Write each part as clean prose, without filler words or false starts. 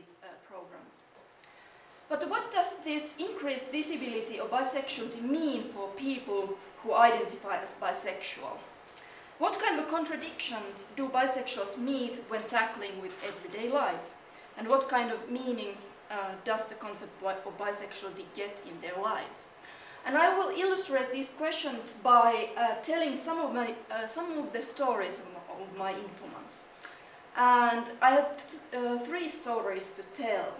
these programs. But what does this increased visibility of bisexuality mean for people who identify as bisexual? What kind of contradictions do bisexuals meet when tackling with everyday life? And what kind of meanings does the concept of bisexuality get in their lives? And I will illustrate these questions by telling some of the stories of my informants. And I have 3 stories to tell.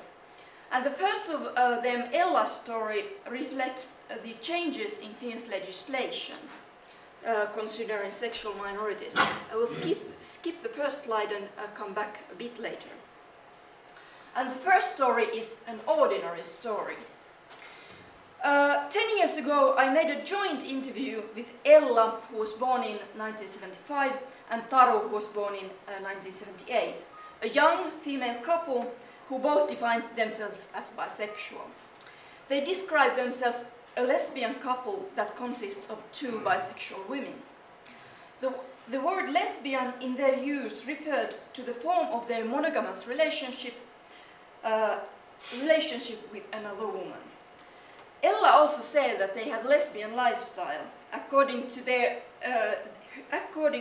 And the first of them, Ella's story, reflects the changes in Finnish legislation considering sexual minorities. I will skip the first slide and come back a bit later. And the first story is an ordinary story. 10 years ago, I made a joint interview with Ella, who was born in 1975, and Taru, who was born in 1978, a young female couple who both defined themselves as bisexual. They describe themselves a lesbian couple that consists of 2 bisexual women. The word lesbian in their use referred to the form of their monogamous relationship with another woman. Ella also said that they have lesbian lifestyle. According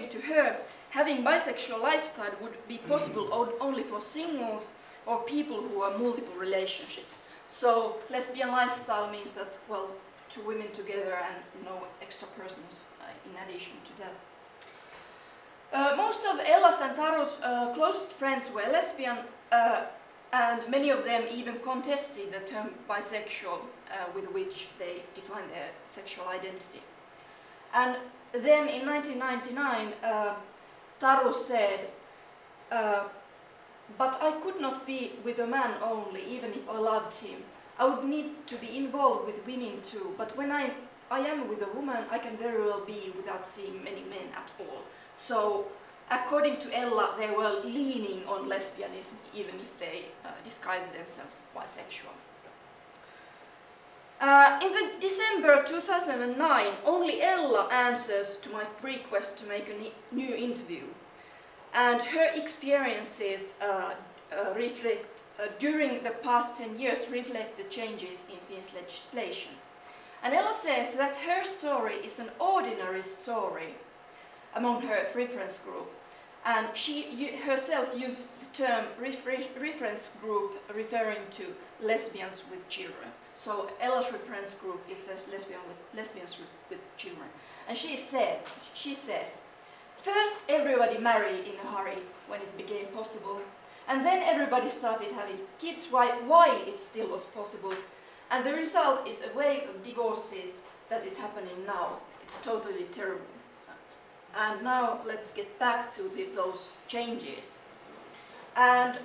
to her, having bisexual lifestyle would be possible only for singles or people who are multiple relationships. So lesbian lifestyle means that, well, 2 women together and no extra persons in addition to that. Most of Ella's and Taru's closest friends were lesbian, and many of them even contested the term bisexual, with which they define their sexual identity. And then in 1999, Taru said, but I could not be with a man only, even if I loved him. I would need to be involved with women too, but when I am with a woman, I can very well be without seeing many men at all. So, according to Ella, they were leaning on lesbianism, even if they described themselves bisexual. In December 2009, only Ella answers to my request to make a new interview. And her experiences during the past 10 years reflect the changes in Finnish legislation. And Ella says that her story is an ordinary story among her reference group. And she herself uses the term reference group referring to lesbians with children. So Ella's reference group is lesbians with children. And she says, first everybody married in a hurry when it became possible. And then everybody started having kids while it still was possible. And the result is a wave of divorces that is happening now. It's totally terrible. And now let's get back to those changes. And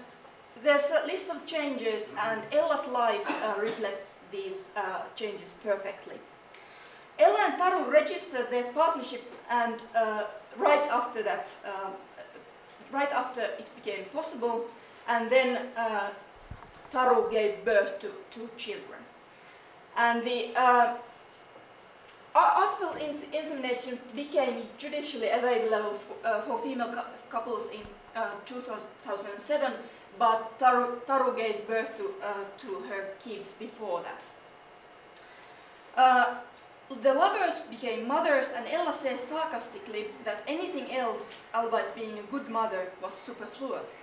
there's a list of changes, and Ella's life reflects these changes perfectly. Ella and Taru registered their partnership, and right after it became possible, and then Taru gave birth to 2 children. And the artificial insemination became judicially available for female couples in 2007, but Taru gave birth to her kids before that. The lovers became mothers, and Ella says sarcastically that anything else, albeit being a good mother, was superfluous.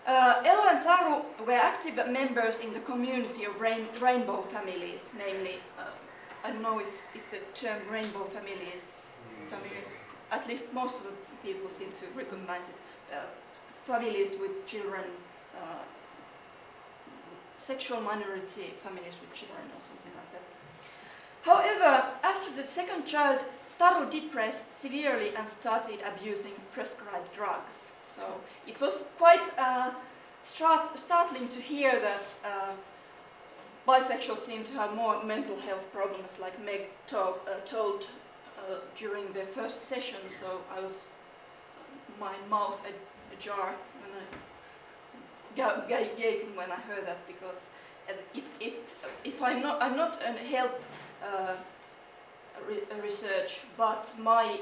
Ella and Taru were active members in the community of rainbow families, namely, I don't know if the term rainbow family is familiar, at least most of the people seem to recognize it. Families with children, sexual minority families with children or something like that. However, after the second child, Taru depressed severely and started abusing prescribed drugs. So it was quite startling to hear that bisexuals seem to have more mental health problems, like Meg told during the first session. So I was, my mouth ajar when I gaping when I heard that, because if I'm not a health research, but my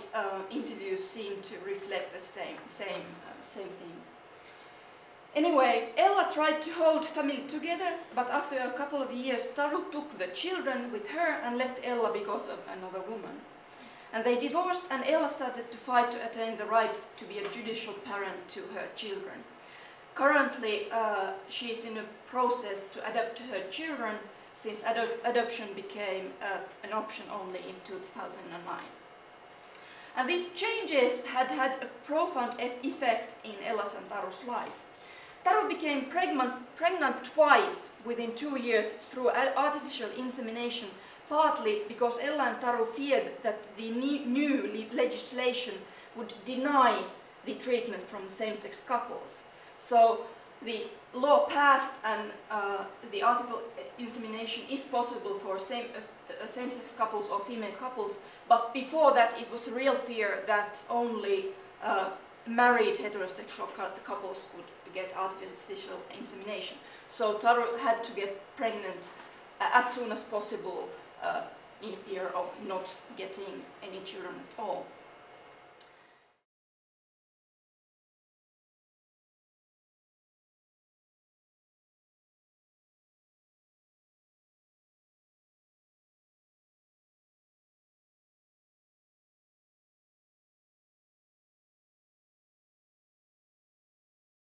interviews seem to reflect the same thing. Anyway, Ella tried to hold family together, but after a couple of years, Taru took the children with her and left Ella because of another woman. And they divorced, and Ella started to fight to attain the rights to be a judicial parent to her children. Currently, she is in a process to adopt her children, since adoption became an option only in 2009. And these changes had had a profound effect in Ella's and Taru's life. Taru became pregnant twice within 2 years through artificial insemination, partly because Ella and Taru feared that the new legislation would deny the treatment from same-sex couples. So the law passed, and the artificial insemination is possible for same-sex couples or female couples, but before that it was a real fear that only married heterosexual couples could get artificial insemination. So Taru had to get pregnant as soon as possible in fear of not getting any children at all.